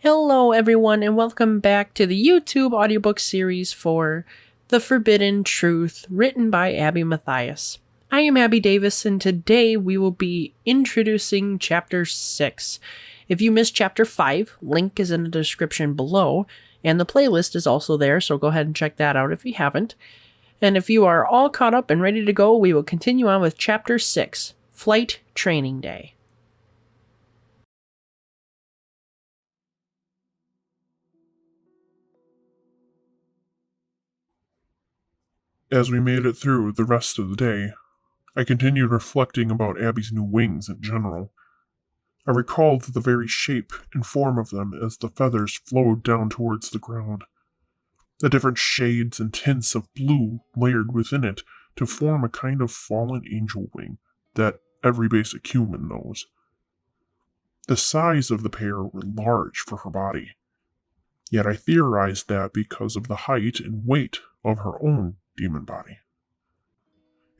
Hello, everyone, and welcome back to the YouTube audiobook series for The Forbidden Truth, written by Abby Matthias. I am Abby Davis, and today we will be introducing Chapter 6. If you missed Chapter 5, link is in the description below, and the playlist is also there, so go ahead and check that out if you haven't. And if you are all caught up and ready to go, we will continue on with Chapter 6, Flight Training Day. As we made it through the rest of the day, I continued reflecting about Abby's new wings in general. I recalled the very shape and form of them as the feathers flowed down towards the ground. The different shades and tints of blue layered within it to form a kind of fallen angel wing that every basic human knows. The size of the pair were large for her body, yet I theorized that because of the height and weight of her own demon body.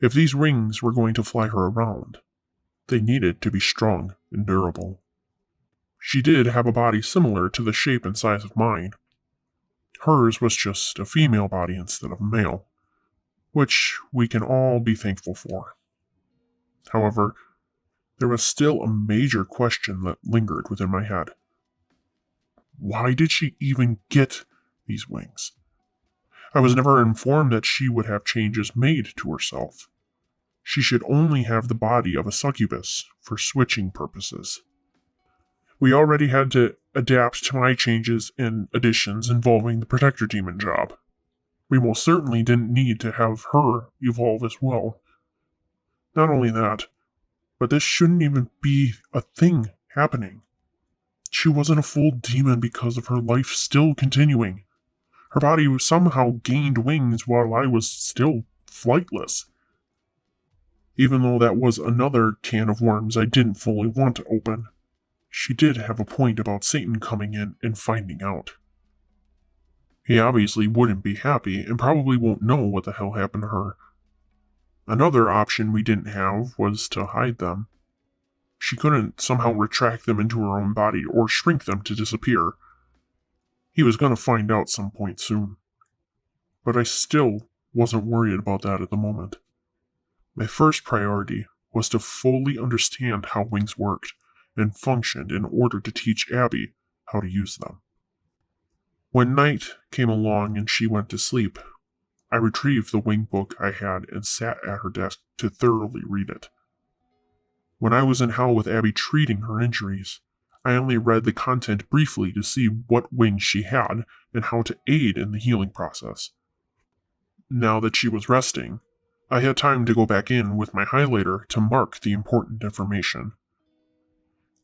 If these wings were going to fly her around, they needed to be strong and durable. She did have a body similar to the shape and size of mine. Hers was just a female body instead of a male, which we can all be thankful for. However, there was still a major question that lingered within my head. Why did she even get these wings? I was never informed that she would have changes made to herself. She should only have the body of a succubus for switching purposes. We already had to adapt to my changes and additions involving the protector demon job. We most certainly didn't need to have her evolve as well. Not only that, but this shouldn't even be a thing happening. She wasn't a full demon because of her life still continuing. Her body somehow gained wings while I was still flightless. Even though that was another can of worms I didn't fully want to open, she did have a point about Satan coming in and finding out. He obviously wouldn't be happy and probably won't know what the hell happened to her. Another option we didn't have was to hide them. She couldn't somehow retract them into her own body or shrink them to disappear. He was going to find out some point soon. But I still wasn't worried about that at the moment. My first priority was to fully understand how wings worked and functioned in order to teach Abby how to use them. When night came along and she went to sleep, I retrieved the wing book I had and sat at her desk to thoroughly read it. When I was in hell with Abby treating her injuries, I only read the content briefly to see what wings she had and how to aid in the healing process. Now that she was resting, I had time to go back in with my highlighter to mark the important information.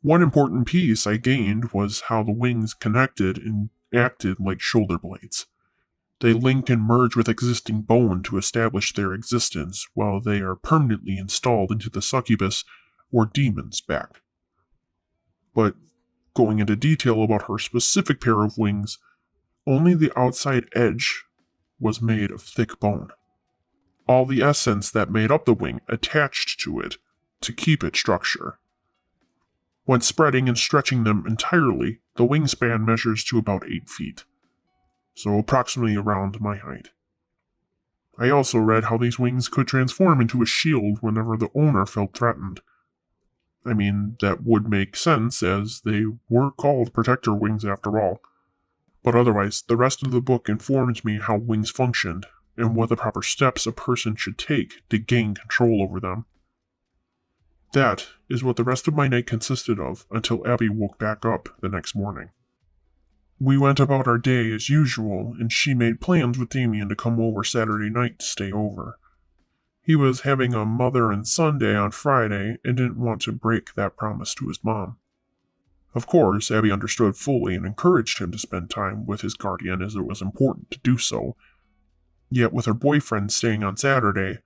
One important piece I gained was how the wings connected and acted like shoulder blades. They link and merge with existing bone to establish their existence while they are permanently installed into the succubus or demon's back. But going into detail about her specific pair of wings, only the outside edge was made of thick bone. All the essence that made up the wing attached to it to keep its structure. When spreading and stretching them entirely, the wingspan measures to about 8 feet, so approximately around my height. I also read how these wings could transform into a shield whenever the owner felt threatened. I mean, that would make sense, as they were called protector wings after all. But otherwise, the rest of the book informed me how wings functioned, and what the proper steps a person should take to gain control over them. That is what the rest of my night consisted of until Abby woke back up the next morning. We went about our day as usual, and she made plans with Damien to come over Saturday night to stay over. He was having a mother and son day on Friday and didn't want to break that promise to his mom. Of course, Abby understood fully and encouraged him to spend time with his guardian as it was important to do so. Yet with her boyfriend staying on Saturday,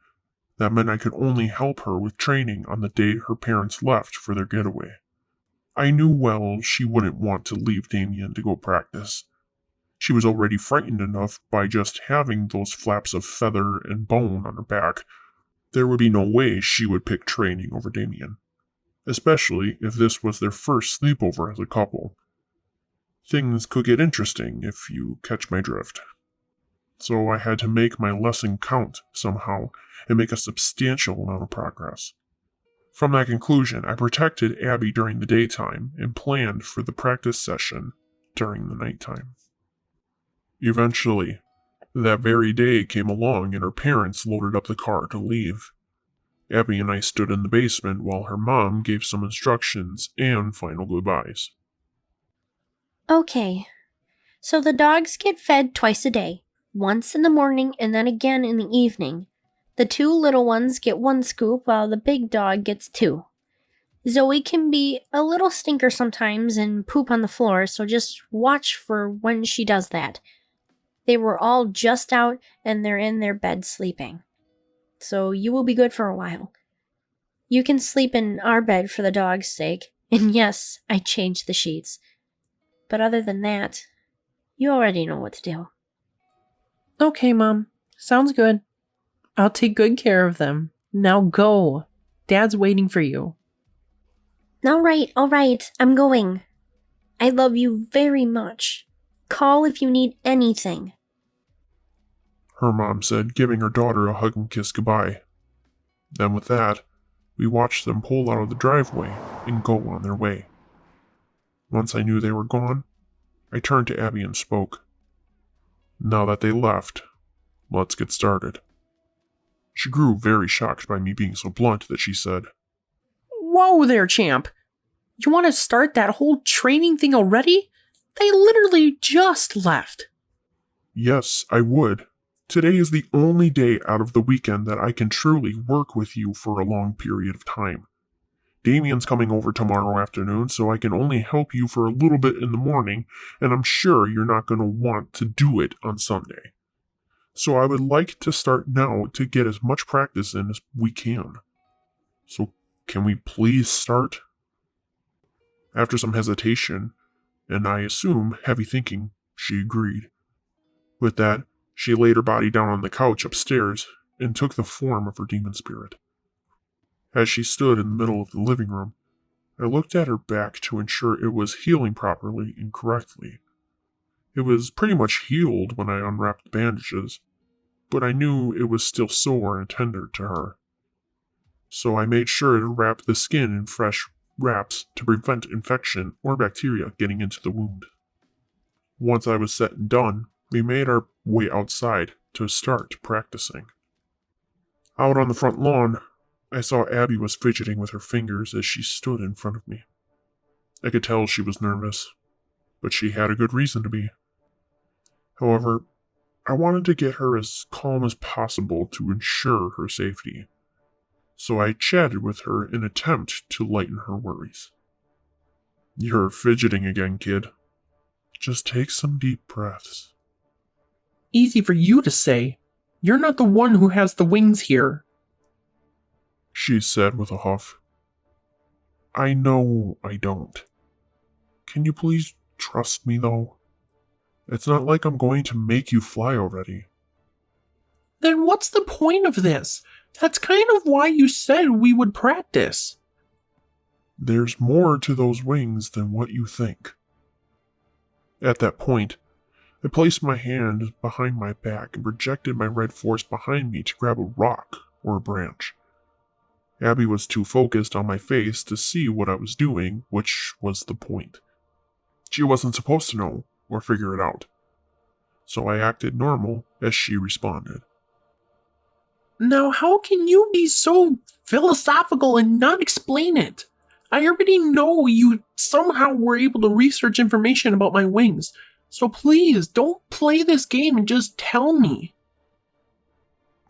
that meant I could only help her with training on the day her parents left for their getaway. I knew well she wouldn't want to leave Damien to go practice. She was already frightened enough by just having those flaps of feather and bone on her back. There would be no way she would pick training over Damien, especially if this was their first sleepover as a couple. things could get interesting if you catch my drift. So I had to make my lesson count somehow and make a substantial amount of progress. From that conclusion, I protected Abby during the daytime and planned for the practice session during the nighttime. Eventually, that very day came along and her parents loaded up the car to leave. Abby and I stood in the basement while her mom gave some instructions and final goodbyes. Okay, so the dogs get fed twice a day, once in the morning and then again in the evening. The two little ones get one scoop while the big dog gets two. Zoe can be a little stinker sometimes and poop on the floor, so just watch for when she does that. They were all just out and they're in their bed sleeping. So you will be good for a while. You can sleep in our bed for the dog's sake, and yes, I changed the sheets. But other than that, you already know what to do. Okay, Mom. Sounds good. I'll take good care of them. Now go. Dad's waiting for you. All right, I'm going. I love you very much. Call if you need anything. Her mom said, giving her daughter a hug and kiss goodbye. Then with that, we watched them pull out of the driveway and go on their way. Once I knew they were gone, I turned to Abby and spoke. Now that they left, let's get started. She grew very shocked by me being so blunt that she said, Whoa there, champ. You want to start that whole training thing already? They literally just left. Yes, I would. Today is the only day out of the weekend that I can truly work with you for a long period of time. Damien's coming over tomorrow afternoon, so I can only help you for a little bit in the morning, and I'm sure you're not going to want to do it on Sunday. So I would like to start now to get as much practice in as we can. So can we please start? After some hesitation, and I assume heavy thinking, she agreed. With that, she laid her body down on the couch upstairs and took the form of her demon spirit. As she stood in the middle of the living room, I looked at her back to ensure it was healing properly and correctly. It was pretty much healed when I unwrapped the bandages, but I knew it was still sore and tender to her. So I made sure to wrap the skin in fresh wraps to prevent infection or bacteria getting into the wound. Once I was set and done, we made our way outside to start practicing. Out on the front lawn, I saw Abby was fidgeting with her fingers as she stood in front of me. I could tell she was nervous, but she had a good reason to be. However, I wanted to get her as calm as possible to ensure her safety, so I chatted with her in an attempt to lighten her worries. You're fidgeting again, kid. Just take some deep breaths. Easy for you to say. You're not the one who has the wings here. She said with a huff. I know I don't. Can you please trust me, though? It's not like I'm going to make you fly already. Then what's the point of this? That's kind of why you said we would practice. There's more to those wings than what you think. At that point, I placed my hand behind my back and projected my red force behind me to grab a rock or a branch. Abby was too focused on my face to see what I was doing, which was the point. She wasn't supposed to know or figure it out. So I acted normal as she responded. Now, how can you be so philosophical and not explain it? I already know you somehow were able to research information about my wings, so please don't play this game and just tell me.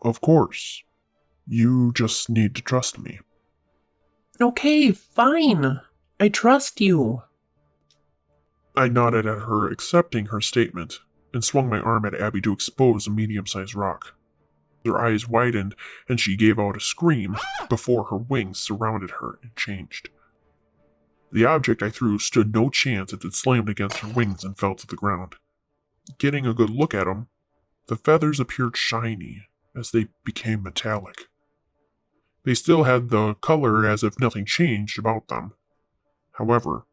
Of course. You just need to trust me. Okay, fine. I trust you. I nodded at her, accepting her statement, and swung my arm at Abby to expose a medium-sized rock. Her eyes widened, and she gave out a scream before her wings surrounded her and changed. The object I threw stood no chance as it slammed against her wings and fell to the ground. Getting a good look at them, the feathers appeared shiny as they became metallic. They still had the color as if nothing changed about them. However,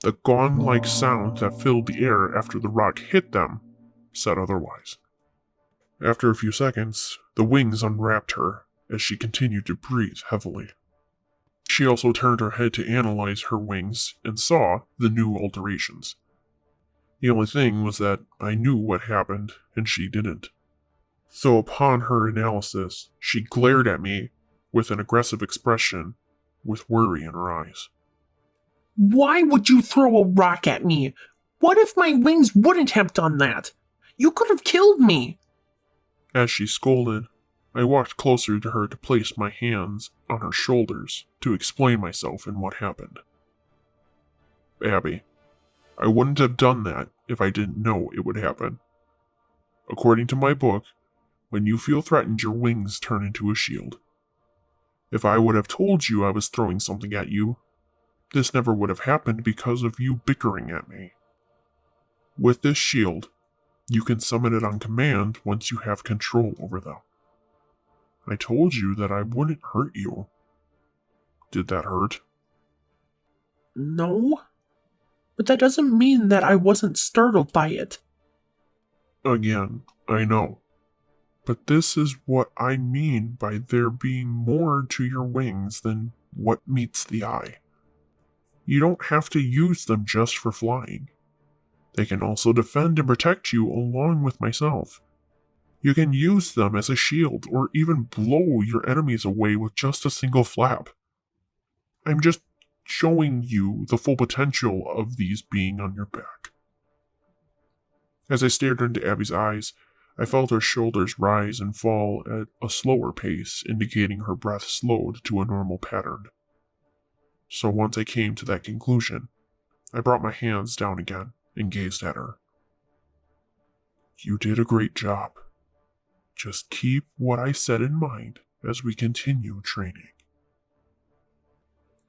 The gong-like sound that filled the air after the rock hit them said otherwise. After a few seconds, the wings unwrapped her as she continued to breathe heavily. She also turned her head to analyze her wings and saw the new alterations. The only thing was that I knew what happened and she didn't. So upon her analysis, she glared at me with an aggressive expression with worry in her eyes. Why would you throw a rock at me? What if my wings wouldn't have done that? You could have killed me. As she scolded, I walked closer to her to place my hands on her shoulders to explain myself and what happened. Abby, I wouldn't have done that if I didn't know it would happen. According to my book, when you feel threatened, your wings turn into a shield. If I would have told you I was throwing something at you, this never would have happened because of you bickering at me. With this shield, you can summon it on command once you have control over them. I told you that I wouldn't hurt you. Did that hurt? No, but that doesn't mean that I wasn't startled by it. Again, I know. But this is what I mean by there being more to your wings than what meets the eye. You don't have to use them just for flying. They can also defend and protect you along with myself. You can use them as a shield or even blow your enemies away with just a single flap. I'm just showing you the full potential of these being on your back. As I stared into Abby's eyes, I felt her shoulders rise and fall at a slower pace, indicating her breath slowed to a normal pattern. So once I came to that conclusion, I brought my hands down again and gazed at her. You did a great job. Just keep what I said in mind as we continue training.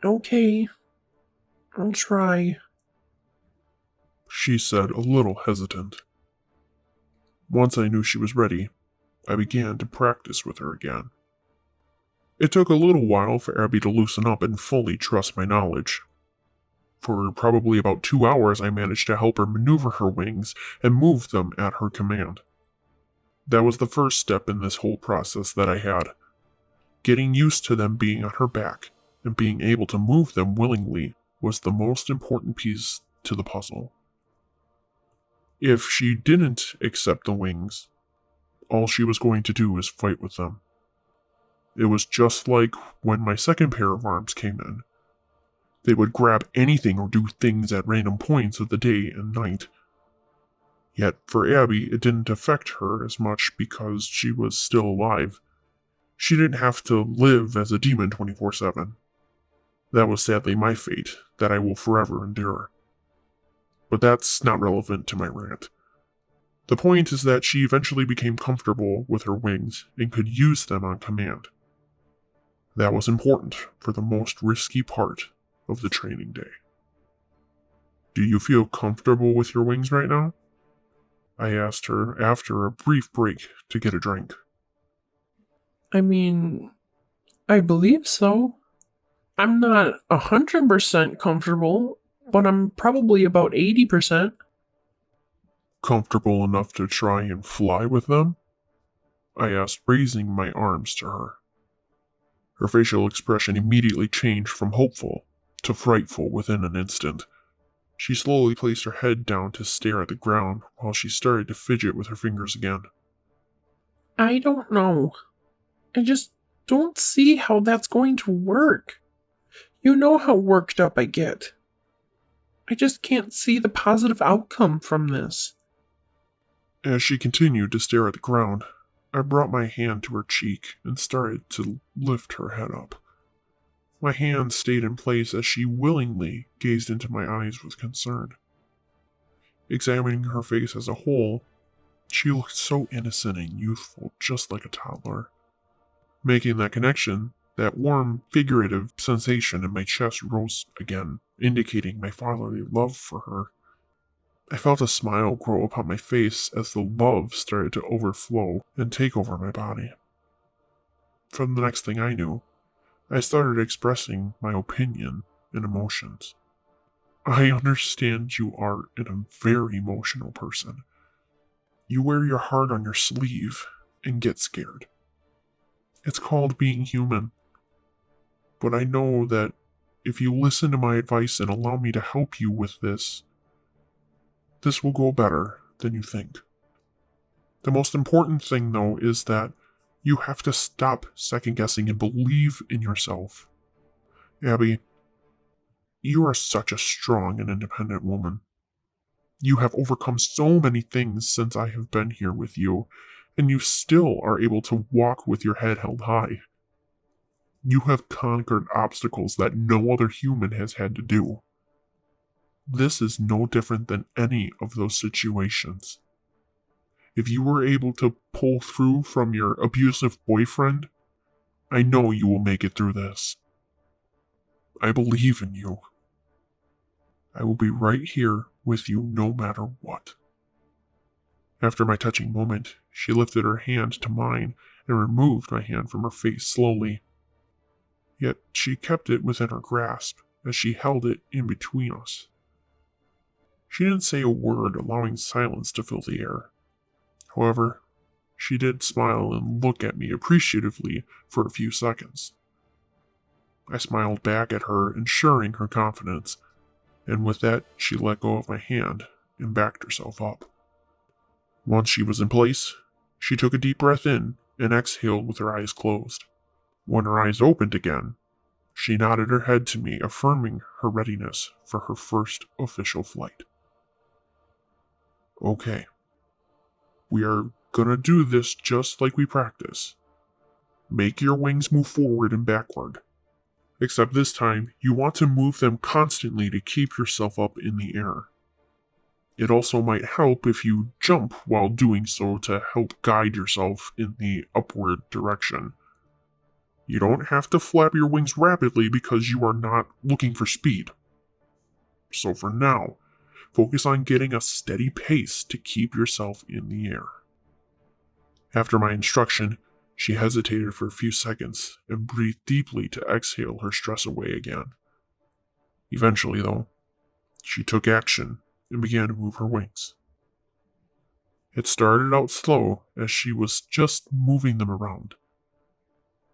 Okay, I'll try. She said, a little hesitant. Once I knew she was ready, I began to practice with her again. It took a little while for Abby to loosen up and fully trust my knowledge. For probably about 2 hours, I managed to help her maneuver her wings and move them at her command. That was the first step in this whole process that I had. Getting used to them being on her back and being able to move them willingly was the most important piece to the puzzle. If she didn't accept the wings, all she was going to do was fight with them. It was just like when my second pair of arms came in. They would grab anything or do things at random points of the day and night. Yet for Abby, it didn't affect her as much because she was still alive. She didn't have to live as a demon 24/7. That was sadly my fate that I will forever endure. But that's not relevant to my rant. The point is that she eventually became comfortable with her wings and could use them on command. That was important for the most risky part of the training day. Do you feel comfortable with your wings right now? I asked her after a brief break to get a drink. I mean, I believe so. I'm not 100% comfortable, but I'm probably about 80%. Comfortable enough to try and fly with them? I asked, raising my arms to her. Her facial expression immediately changed from hopeful to frightful within an instant. She slowly placed her head down to stare at the ground while she started to fidget with her fingers again. I don't know. I just don't see how that's going to work. You know how worked up I get. I just can't see the positive outcome from this. As she continued to stare at the ground, I brought my hand to her cheek and started to lift her head up. My hand stayed in place as she willingly gazed into my eyes with concern. Examining her face as a whole, she looked so innocent and youthful, just like a toddler. Making that connection, that warm, figurative sensation in my chest rose again, indicating my fatherly love for her. I felt a smile grow upon my face as the love started to overflow and take over my body. From the next thing I knew, I started expressing my opinion and emotions. I understand you are a very emotional person. You wear your heart on your sleeve and get scared. It's called being human. But I know that if you listen to my advice and allow me to help you with this will go better than you think. The most important thing, though, is that you have to stop second guessing and believe in yourself. Abby, you are such a strong and independent woman. You have overcome so many things since I have been here with you, and you still are able to walk with your head held high. You have conquered obstacles that no other human has had to do. This is no different than any of those situations. If you were able to pull through from your abusive boyfriend, I know you will make it through this. I believe in you. I will be right here with you no matter what. After my touching moment, she lifted her hand to mine and removed my hand from her face slowly. Yet she kept it within her grasp as she held it in between us. She didn't say a word, allowing silence to fill the air. However, she did smile and look at me appreciatively for a few seconds. I smiled back at her, ensuring her confidence, and with that she let go of my hand and backed herself up. Once she was in place, she took a deep breath in and exhaled with her eyes closed. When her eyes opened again, she nodded her head to me, affirming her readiness for her first official flight. Okay. We are gonna do this just like we practice. Make your wings move forward and backward. Except this time, you want to move them constantly to keep yourself up in the air. It also might help if you jump while doing so to help guide yourself in the upward direction. You don't have to flap your wings rapidly because you are not looking for speed. So for now, focus on getting a steady pace to keep yourself in the air. After my instruction, she hesitated for a few seconds and breathed deeply to exhale her stress away again. Eventually, though, she took action and began to move her wings. It started out slow as she was just moving them around.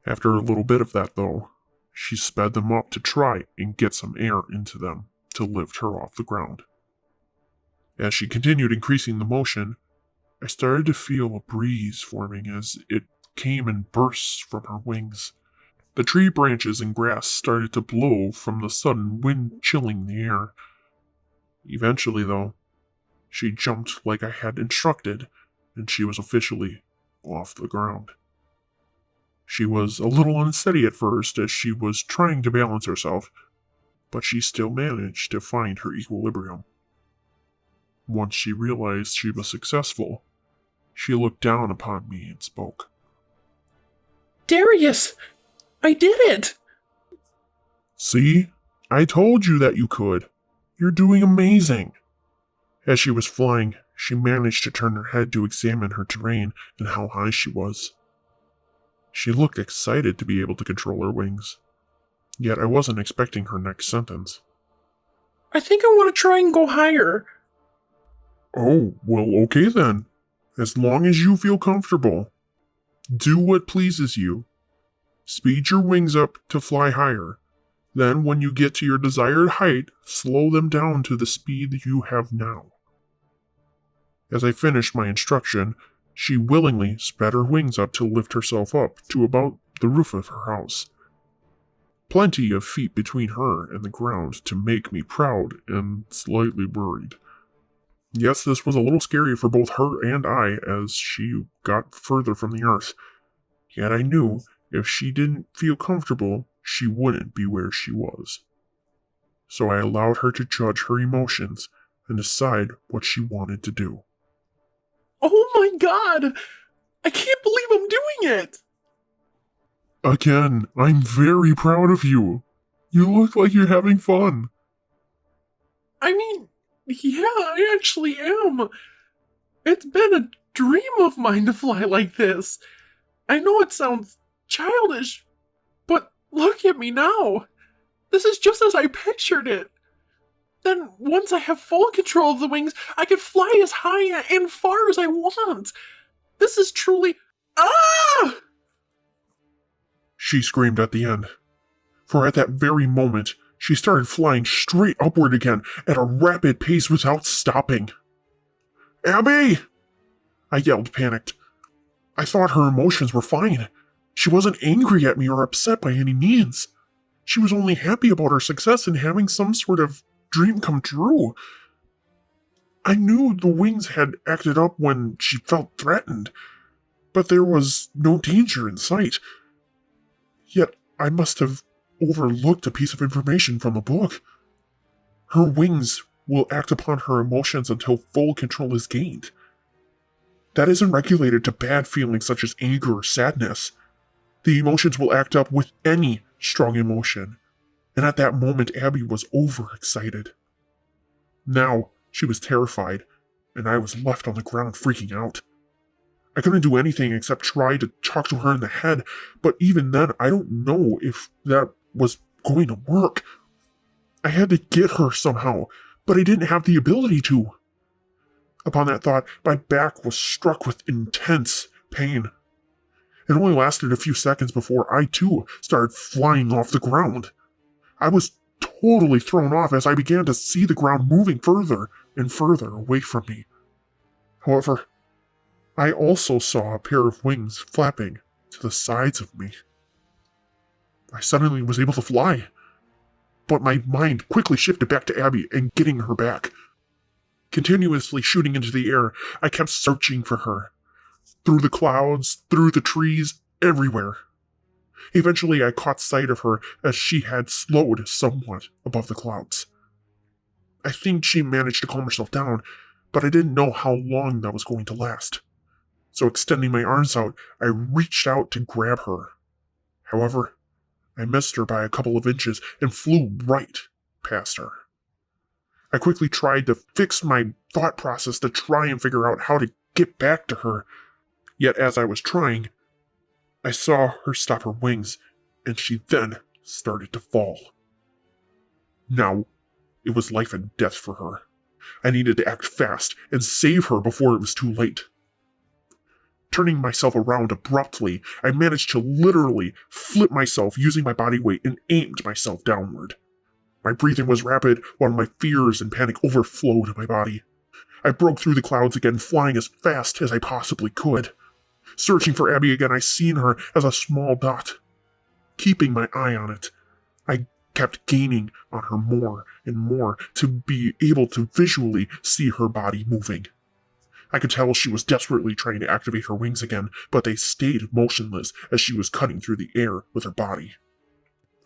After a little bit of that, though, she sped them up to try and get some air into them to lift her off the ground. As she continued increasing the motion, I started to feel a breeze forming as it came in bursts from her wings. The tree branches and grass started to blow from the sudden wind chilling the air. Eventually, though, she jumped like I had instructed, and she was officially off the ground. She was a little unsteady at first as she was trying to balance herself, but she still managed to find her equilibrium. Once she realized she was successful, she looked down upon me and spoke. Darius! I did it! See? I told you that you could. You're doing amazing. As she was flying, she managed to turn her head to examine her terrain and how high she was. She looked excited to be able to control her wings. Yet I wasn't expecting her next sentence. I think I want to try and go higher. Oh, well, okay then. As long as you feel comfortable. Do what pleases you. Speed your wings up to fly higher. Then, when you get to your desired height, slow them down to the speed you have now. As I finished my instruction, she willingly sped her wings up to lift herself up to about the roof of her house. Plenty of feet between her and the ground to make me proud and slightly worried. Yes, this was a little scary for both her and I as she got further from the earth. Yet I knew if she didn't feel comfortable, she wouldn't be where she was. So I allowed her to judge her emotions and decide what she wanted to do. Oh my god! I can't believe I'm doing it! Again, I'm very proud of you. You look like you're having fun. I mean, yeah, I actually am. It's been a dream of mine to fly like this. I know it sounds childish, but look at me now. This is just as I pictured it. Then, once I have full control of the wings, I can fly as high and far as I want. This is truly... Ah! She screamed at the end. For at that very moment, she started flying straight upward again at a rapid pace without stopping. Abby! I yelled, panicked. I thought her emotions were fine. She wasn't angry at me or upset by any means. She was only happy about her success in having some sort of dream come true. I knew the wings had acted up when she felt threatened, but there was no danger in sight. Yet I must have overlooked a piece of information from the book. Her wings will act upon her emotions until full control is gained. That isn't regulated to bad feelings such as anger or sadness. The emotions will act up with any strong emotion, and at that moment Abby was overexcited. Now she was terrified, and I was left on the ground freaking out. I couldn't do anything except try to talk to her in the head, but even then I don't know if that was going to work. I had to get her somehow, but I didn't have the ability to. Upon that thought, my back was struck with intense pain. It only lasted a few seconds before I too started flying off the ground. I was totally thrown off as I began to see the ground moving further and further away from me. However, I also saw a pair of wings flapping to the sides of me. I suddenly was able to fly, but my mind quickly shifted back to Abby and getting her back. Continuously shooting into the air, I kept searching for her. Through the clouds, through the trees, everywhere. Eventually I caught sight of her as she had slowed somewhat above the clouds. I think she managed to calm herself down, but I didn't know how long that was going to last. So extending my arms out, I reached out to grab her. However, I missed her by a couple of inches and flew right past her. I quickly tried to fix my thought process to try and figure out how to get back to her. Yet as I was trying, I saw her stop her wings, and she then started to fall. Now, it was life and death for her. I needed to act fast and save her before it was too late. Turning myself around abruptly, I managed to literally flip myself using my body weight and aimed myself downward. My breathing was rapid while my fears and panic overflowed my body. I broke through the clouds again, flying as fast as I possibly could. Searching for Abby again, I seen her as a small dot. Keeping my eye on it, I kept gaining on her more and more to be able to visually see her body moving. I could tell she was desperately trying to activate her wings again, but they stayed motionless as she was cutting through the air with her body.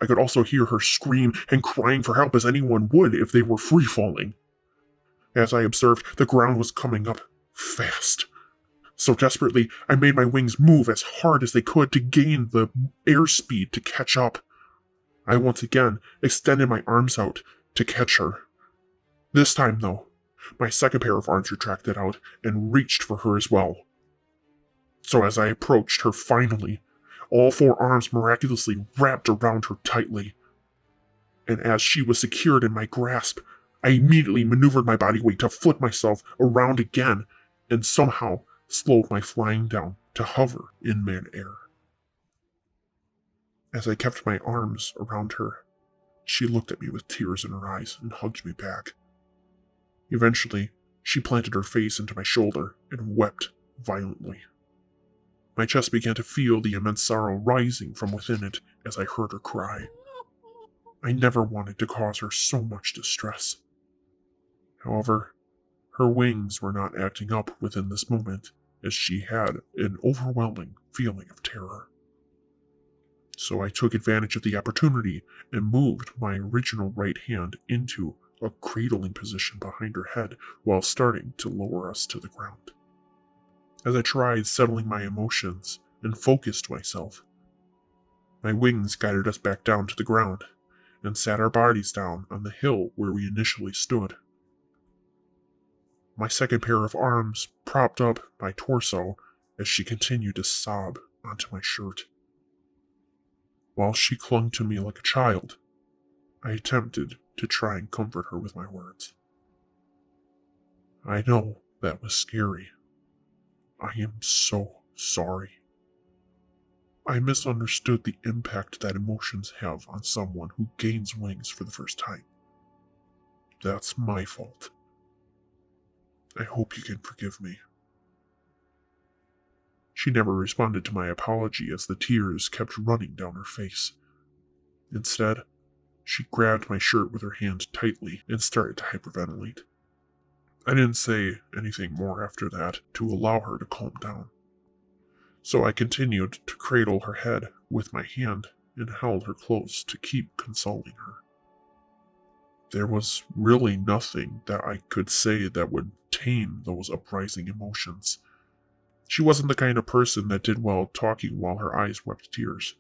I could also hear her scream and crying for help as anyone would if they were free-falling. As I observed, the ground was coming up fast. So desperately, I made my wings move as hard as they could to gain the airspeed to catch up. I once again extended my arms out to catch her. This time, though, my second pair of arms retracted out and reached for her as well. So as I approached her finally, all four arms miraculously wrapped around her tightly. And as she was secured in my grasp, I immediately maneuvered my body weight to flip myself around again and somehow slowed my flying down to hover in mid-air. As I kept my arms around her, she looked at me with tears in her eyes and hugged me back. Eventually, she planted her face into my shoulder and wept violently. My chest began to feel the immense sorrow rising from within it as I heard her cry. I never wanted to cause her so much distress. However, her wings were not acting up within this moment, as she had an overwhelming feeling of terror. So I took advantage of the opportunity and moved my original right hand into a cradling position behind her head while starting to lower us to the ground. As I tried settling my emotions and focused myself, my wings guided us back down to the ground and sat our bodies down on the hill where we initially stood. My second pair of arms propped up my torso as she continued to sob onto my shirt. While she clung to me like a child, I attempted to try and comfort her with my words. I know that was scary. I am so sorry. I misunderstood the impact that emotions have on someone who gains wings for the first time. That's my fault. I hope you can forgive me. She never responded to my apology as the tears kept running down her face. Instead, she grabbed my shirt with her hand tightly and started to hyperventilate. I didn't say anything more after that to allow her to calm down. So I continued to cradle her head with my hand and held her close to keep consoling her. There was really nothing that I could say that would tame those uprising emotions. She wasn't the kind of person that did well talking while her eyes wept tears.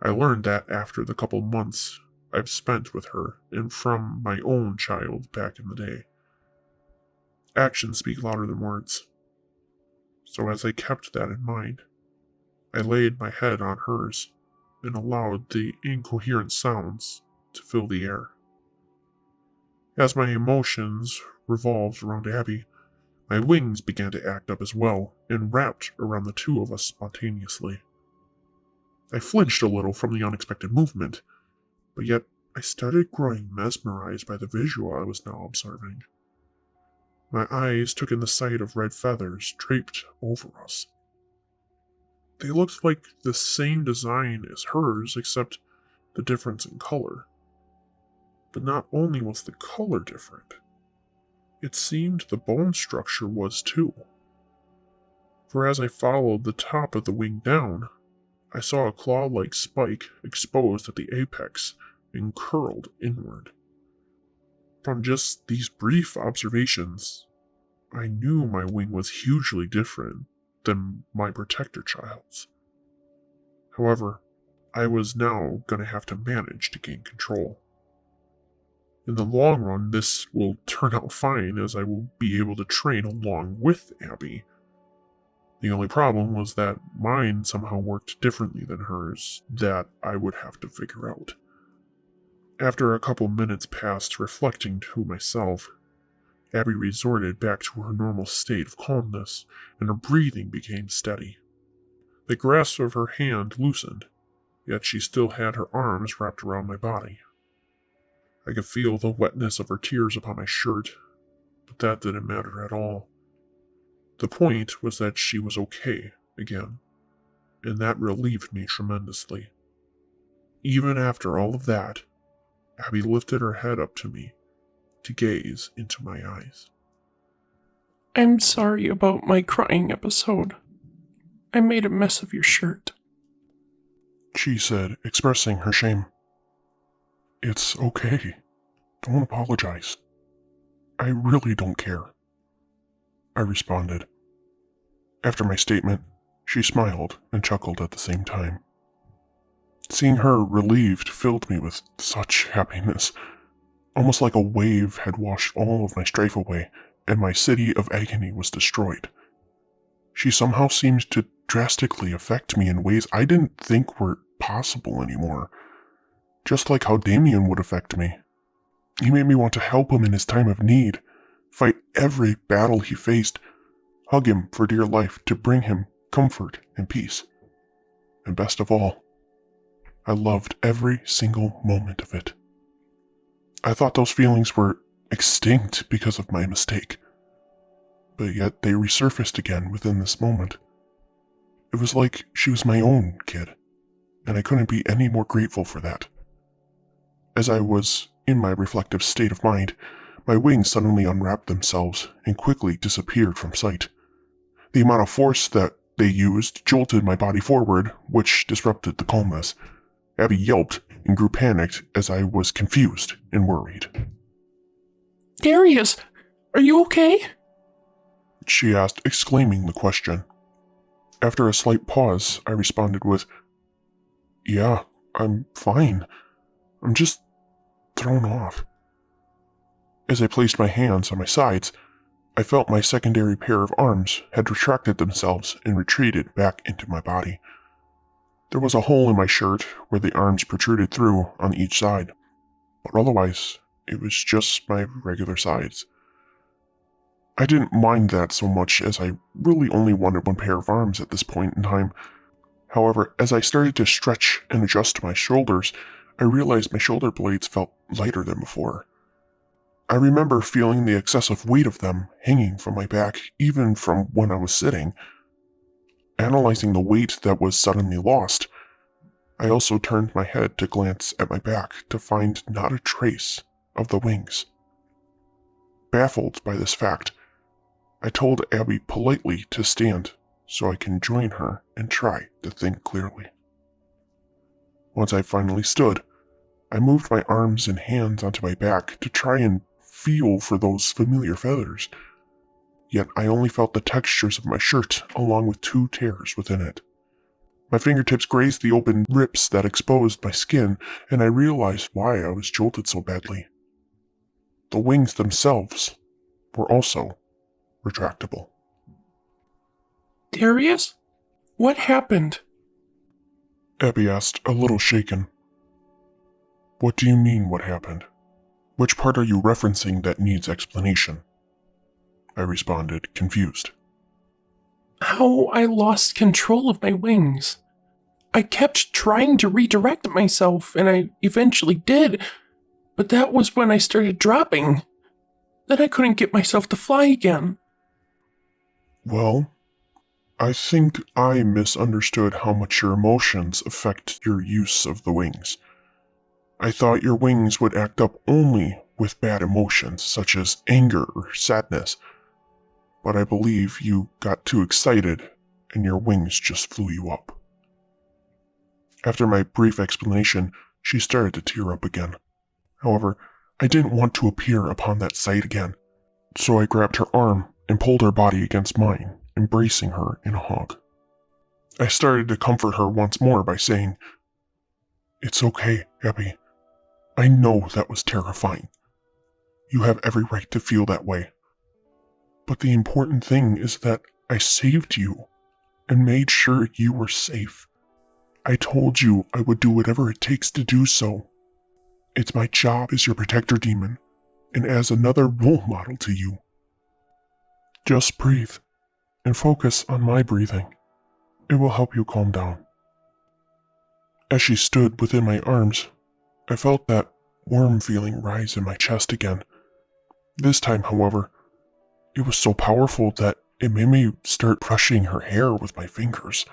I learned that after the couple months I've spent with her and from my own child back in the day. Actions speak louder than words. So as I kept that in mind, I laid my head on hers and allowed the incoherent sounds to fill the air. As my emotions revolved around Abby, my wings began to act up as well and wrapped around the two of us spontaneously. I flinched a little from the unexpected movement, but yet I started growing mesmerized by the visual I was now observing. My eyes took in the sight of red feathers draped over us. They looked like the same design as hers, except the difference in color. But not only was the color different, it seemed the bone structure was too. For as I followed the top of the wing down, I saw a claw-like spike exposed at the apex and curled inward. From just these brief observations, I knew my wing was hugely different than my protector child's. However, I was now going to have to manage to gain control. In the long run, this will turn out fine as I will be able to train along with Abby. The only problem was that mine somehow worked differently than hers that I would have to figure out. After a couple minutes passed reflecting to myself, Abby resorted back to her normal state of calmness, and her breathing became steady. The grasp of her hand loosened, yet she still had her arms wrapped around my body. I could feel the wetness of her tears upon my shirt, but that didn't matter at all. The point was that she was okay again, and that relieved me tremendously. Even after all of that, Abby lifted her head up to me to gaze into my eyes. I'm sorry about my crying episode. I made a mess of your shirt, she said, expressing her shame. It's okay. Don't apologize. I really don't care, I responded. After my statement, she smiled and chuckled at the same time. Seeing her relieved filled me with such happiness, almost like a wave had washed all of my strife away and my city of agony was destroyed. She somehow seemed to drastically affect me in ways I didn't think were possible anymore, just like how Damien would affect me. He made me want to help him in his time of need, fight every battle he faced, hug him for dear life to bring him comfort and peace. And best of all, I loved every single moment of it. I thought those feelings were extinct because of my mistake, but yet they resurfaced again within this moment. It was like she was my own kid, and I couldn't be any more grateful for that. As I was in my reflective state of mind, my wings suddenly unwrapped themselves and quickly disappeared from sight. The amount of force that they used jolted my body forward, which disrupted the calmness. Abby yelped and grew panicked as I was confused and worried. Darius, are you okay? She asked, exclaiming the question. After a slight pause, I responded with, Yeah, I'm fine. I'm just thrown off. As I placed my hands on my sides, I felt my secondary pair of arms had retracted themselves and retreated back into my body. There was a hole in my shirt where the arms protruded through on each side, but otherwise it was just my regular size. I didn't mind that so much as I really only wanted one pair of arms at this point in time. However, as I started to stretch and adjust my shoulders, I realized my shoulder blades felt lighter than before. I remember feeling the excessive weight of them hanging from my back even from when I was sitting. Analyzing the weight that was suddenly lost, I also turned my head to glance at my back to find not a trace of the wings. Baffled by this fact, I told Abby politely to stand so I can join her and try to think clearly. Once I finally stood, I moved my arms and hands onto my back to try and feel for those familiar feathers, yet I only felt the textures of my shirt along with 2 tears within it. My fingertips grazed the open rips that exposed my skin, and I realized why I was jolted so badly. The wings themselves were also retractable. Darius? What happened? Abby asked, a little shaken. What do you mean, what happened? Which part are you referencing that needs explanation? I responded, confused. How I lost control of my wings. I kept trying to redirect myself, and I eventually did, but that was when I started dropping. Then I couldn't get myself to fly again. Well, I think I misunderstood how much your emotions affect your use of the wings. I thought your wings would act up only with bad emotions, such as anger or sadness, but I believe you got too excited and your wings just flew you up. After my brief explanation, she started to tear up again. However, I didn't want to appear upon that sight again, so I grabbed her arm and pulled her body against mine, embracing her in a hug. I started to comfort her once more by saying, "It's okay, Abby. I know that was terrifying. You have every right to feel that way. But the important thing is that I saved you and made sure you were safe. I told you I would do whatever it takes to do so. It's my job as your protector demon, and as another role model to you. Just breathe, and focus on my breathing. It will help you calm down." As she stood within my arms, I felt that warm feeling rise in my chest again. This time, however, it was so powerful that it made me start brushing her hair with my fingers.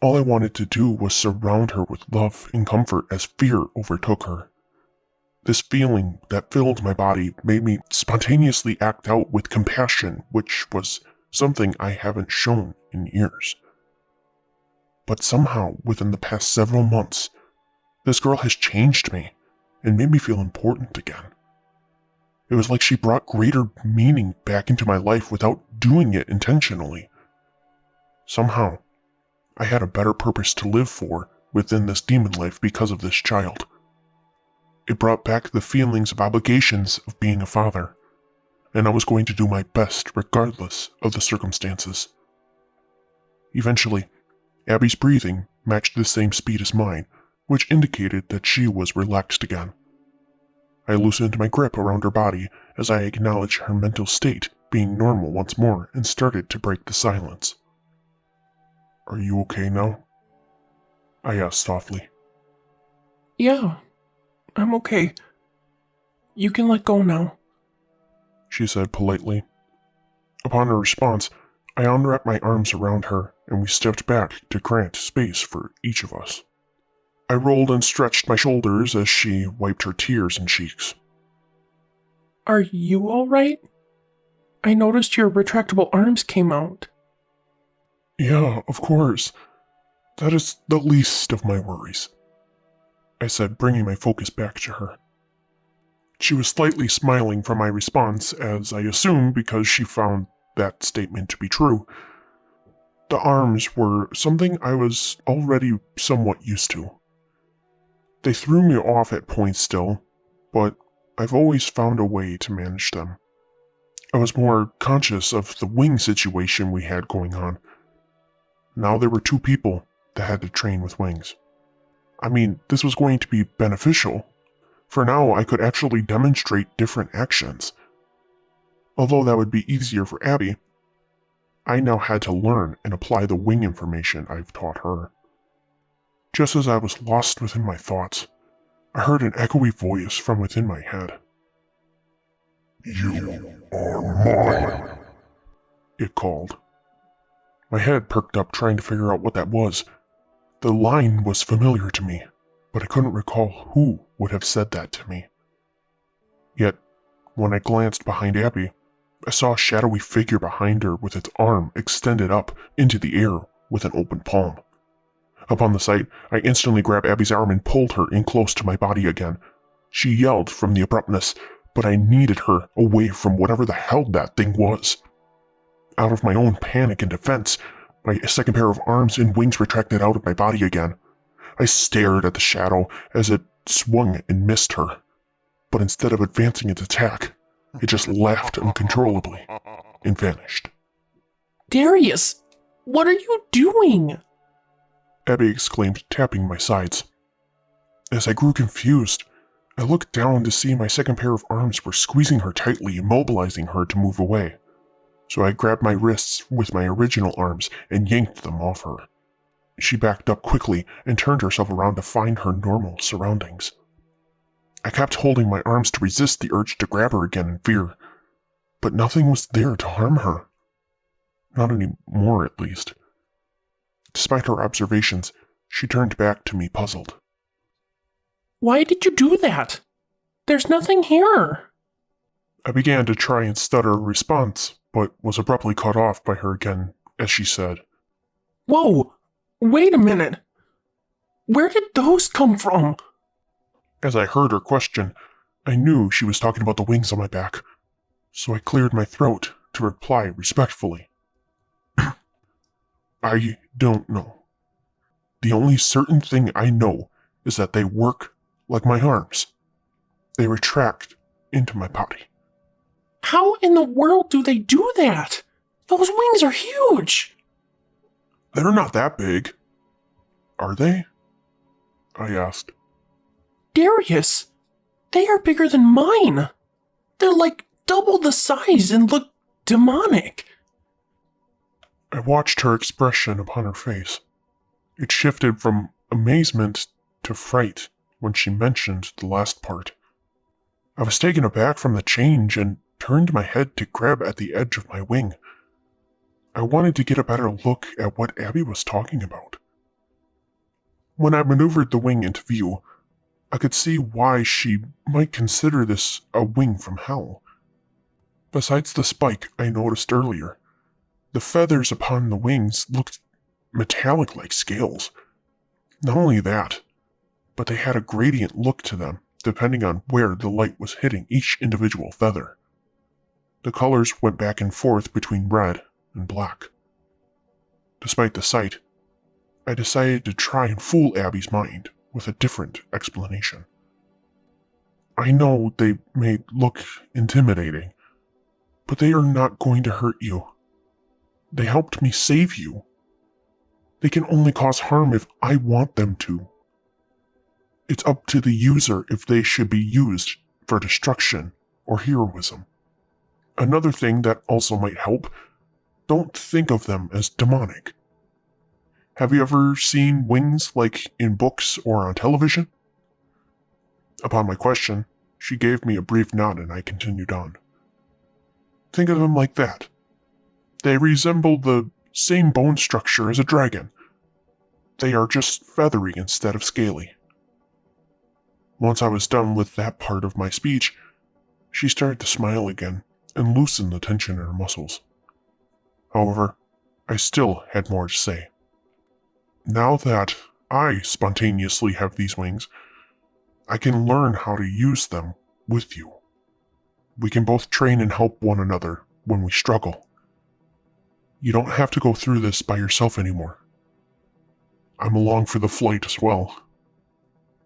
All I wanted to do was surround her with love and comfort as fear overtook her. This feeling that filled my body made me spontaneously act out with compassion, which was something I haven't shown in years. But somehow, within the past several months, this girl has changed me and made me feel important again. It was like she brought greater meaning back into my life without doing it intentionally. Somehow, I had a better purpose to live for within this demon life because of this child. It brought back the feelings of obligations of being a father, and I was going to do my best regardless of the circumstances. Eventually, Abby's breathing matched the same speed as mine, which indicated that she was relaxed again. I loosened my grip around her body as I acknowledged her mental state being normal once more and started to break the silence. "Are you okay now?" I asked softly. Yeah, I'm okay. You can let go now, she said politely. Upon her response, I unwrapped my arms around her and we stepped back to grant space for each of us. I rolled and stretched my shoulders as she wiped her tears and cheeks. Are you alright? I noticed your retractable arms came out. "Yeah, of course. That is the least of my worries," I said, bringing my focus back to her. She was slightly smiling from my response, as I assumed because she found that statement to be true. The arms were something I was already somewhat used to. They threw me off at points still, but I've always found a way to manage them. I was more conscious of the wing situation we had going on. Now there were 2 people that had to train with wings. I mean, this was going to be beneficial, For now, I could actually demonstrate different actions. Although that would be easier for Abby, I now had to learn and apply the wing information I've taught her. Just as I was lost within my thoughts, I heard an echoey voice from within my head. "You are mine," it called. My head perked up trying to figure out what that was. The line was familiar to me, but I couldn't recall who would have said that to me. Yet, when I glanced behind Abby, I saw a shadowy figure behind her with its arm extended up into the air with an open palm. Upon the sight, I instantly grabbed Abby's arm and pulled her in close to my body again. She yelled from the abruptness, but I needed her away from whatever the hell that thing was. Out of my own panic and defense, my second pair of arms and wings retracted out of my body again. I stared at the shadow as it swung and missed her, but instead of advancing its attack, it just laughed uncontrollably and vanished. Darius, what are you doing? Abby exclaimed, tapping my sides. As I grew confused, I looked down to see my second pair of arms were squeezing her tightly, immobilizing her to move away. So I grabbed my wrists with my original arms and yanked them off her. She backed up quickly and turned herself around to find her normal surroundings. I kept holding my arms to resist the urge to grab her again in fear, but nothing was there to harm her. Not anymore, at least. Despite her observations, she turned back to me puzzled. Why did you do that? There's nothing here. I began to try and stutter a response, but was abruptly cut off by her again as she said, Whoa, wait a minute. Where did those come from? As I heard her question, I knew she was talking about the wings on my back, so I cleared my throat to reply respectfully. I don't know. The only certain thing I know is that they work like my arms. They retract into my body. How in the world do they do that? Those wings are huge. They're not that big. Are they? I asked. Darius, they are bigger than mine. They're like double the size and look demonic. I watched her expression upon her face. It shifted from amazement to fright when she mentioned the last part. I was taken aback from the change and turned my head to grab at the edge of my wing. I wanted to get a better look at what Abby was talking about. When I maneuvered the wing into view, I could see why she might consider this a wing from hell. Besides the spike I noticed earlier, the feathers upon the wings looked metallic like scales. Not only that, but they had a gradient look to them depending on where the light was hitting each individual feather. The colors went back and forth between red and black. Despite the sight, I decided to try and fool Abby's mind with a different explanation. I know they may look intimidating, but they are not going to hurt you. They helped me save you. They can only cause harm if I want them to. It's up to the user if they should be used for destruction or heroism. Another thing that also might help, don't think of them as demonic. Have you ever seen wings like in books or on television? Upon my question, she gave me a brief nod and I continued on. Think of them like that. They resemble the same bone structure as a dragon. They are just feathery instead of scaly. Once I was done with that part of my speech, she started to smile again and loosen the tension in her muscles. However, I still had more to say. Now that I spontaneously have these wings, I can learn how to use them with you. We can both train and help one another when we struggle. You don't have to go through this by yourself anymore. I'm along for the flight as well,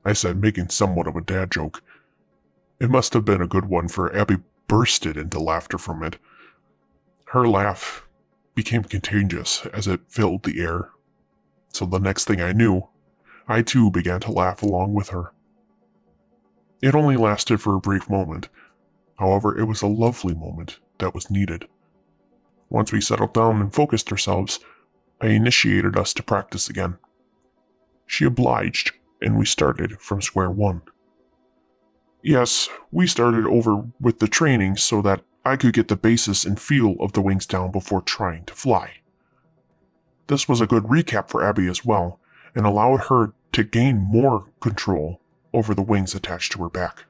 I said, making somewhat of a dad joke. It must have been a good one, for Abby bursted into laughter from it. Her laugh became contagious as it filled the air. So the next thing I knew, I too began to laugh along with her. It only lasted for a brief moment. However, it was a lovely moment that was needed. Once we settled down and focused ourselves, I initiated us to practice again. She obliged, and we started from square one. Yes, we started over with the training so that I could get the basis and feel of the wings down before trying to fly. This was a good recap for Abby as well, and allowed her to gain more control over the wings attached to her back.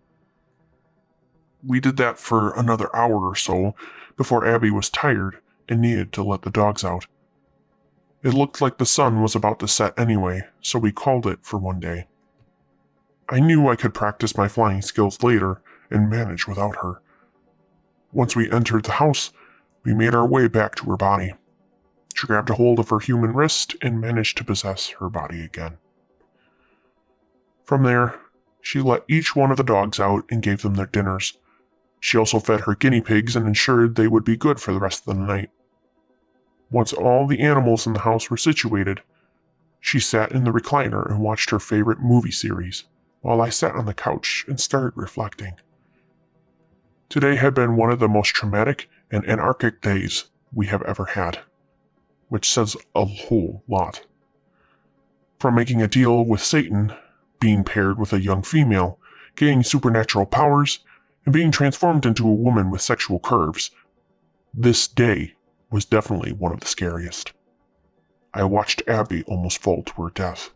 We did that for another hour or so before Abby was tired and needed to let the dogs out. It looked like the sun was about to set anyway, so we called it for one day. I knew I could practice my flying skills later and manage without her. Once we entered the house, we made our way back to her body. She grabbed a hold of her human wrist and managed to possess her body again. From there, she let each one of the dogs out and gave them their dinners. She also fed her guinea pigs and ensured they would be good for the rest of the night. Once all the animals in the house were situated, she sat in the recliner and watched her favorite movie series, while I sat on the couch and started reflecting. Today had been one of the most traumatic and anarchic days we have ever had, which says a whole lot. From making a deal with Satan, being paired with a young female, gaining supernatural powers, and being transformed into a woman with sexual curves, this day was definitely one of the scariest. I watched Abby almost fall to her death.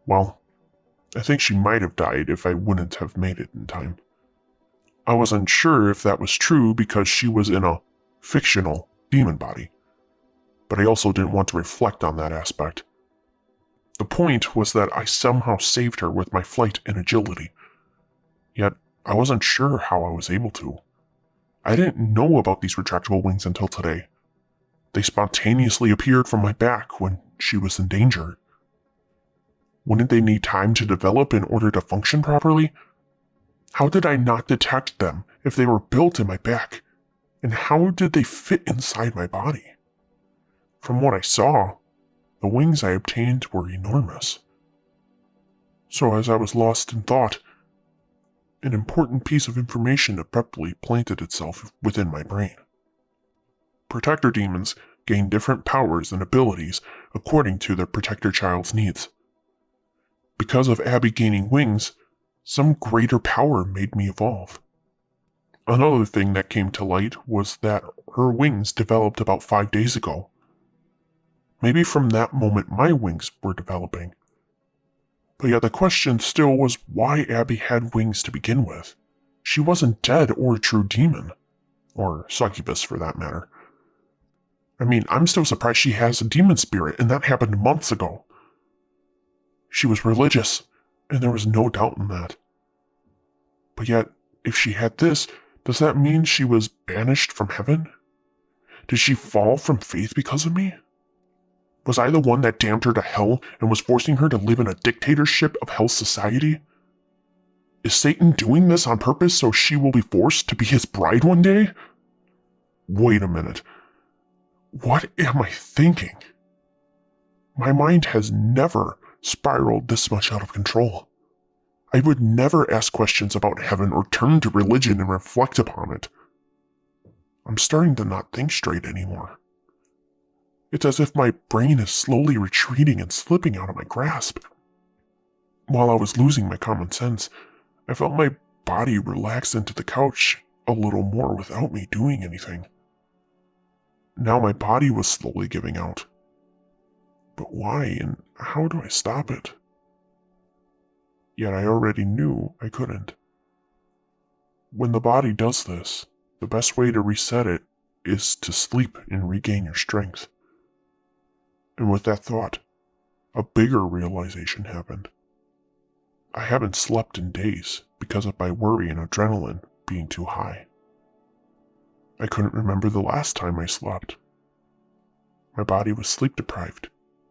Well, I think she might have died if I wouldn't have made it in time. I wasn't sure if that was true because she was in a fictional demon body, but I also didn't want to reflect on that aspect. The point was that I somehow saved her with my flight and agility, yet I wasn't sure how I was able to. I didn't know about these retractable wings until today. They spontaneously appeared from my back when she was in danger. Wouldn't they need time to develop in order to function properly? How did I not detect them if they were built in my back? And how did they fit inside my body? From what I saw, the wings I obtained were enormous. So as I was lost in thought, an important piece of information abruptly planted itself within my brain. Protector demons gain different powers and abilities according to their protector child's needs. Because of Abby gaining wings, some greater power made me evolve. Another thing that came to light was that her wings developed about 5 days ago. Maybe from that moment my wings were developing. But yet the question still was why Abby had wings to begin with. She wasn't dead or a true demon. Or succubus for that matter. I mean, I'm still surprised she has a demon spirit, and that happened months ago. She was religious, and there was no doubt in that. But yet, if she had this, does that mean she was banished from heaven? Did she fall from faith because of me? Was I the one that damned her to hell and was forcing her to live in a dictatorship of hell's society? Is Satan doing this on purpose so she will be forced to be his bride one day? Wait a minute. What am I thinking? My mind has never spiraled this much out of control. I would never ask questions about heaven or turn to religion and reflect upon it. I'm starting to not think straight anymore. It's as if my brain is slowly retreating and slipping out of my grasp. While I was losing my common sense, I felt my body relax into the couch a little more without me doing anything. Now my body was slowly giving out. But why and how do I stop it? Yet I already knew I couldn't. When the body does this, the best way to reset it is to sleep and regain your strength. And with that thought, a bigger realization happened. I haven't slept in days because of my worry and adrenaline being too high. I couldn't remember the last time I slept. My body was sleep deprived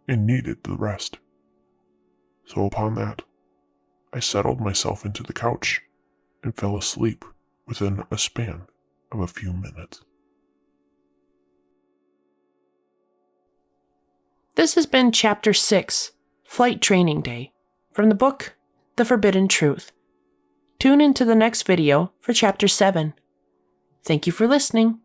and needed the rest. So upon that, I settled myself into the couch and fell asleep within a span of a few minutes. This has been Chapter 6, Flight Training Day, from the book The Forbidden Truth. Tune into the next video for Chapter 7. Thank you for listening.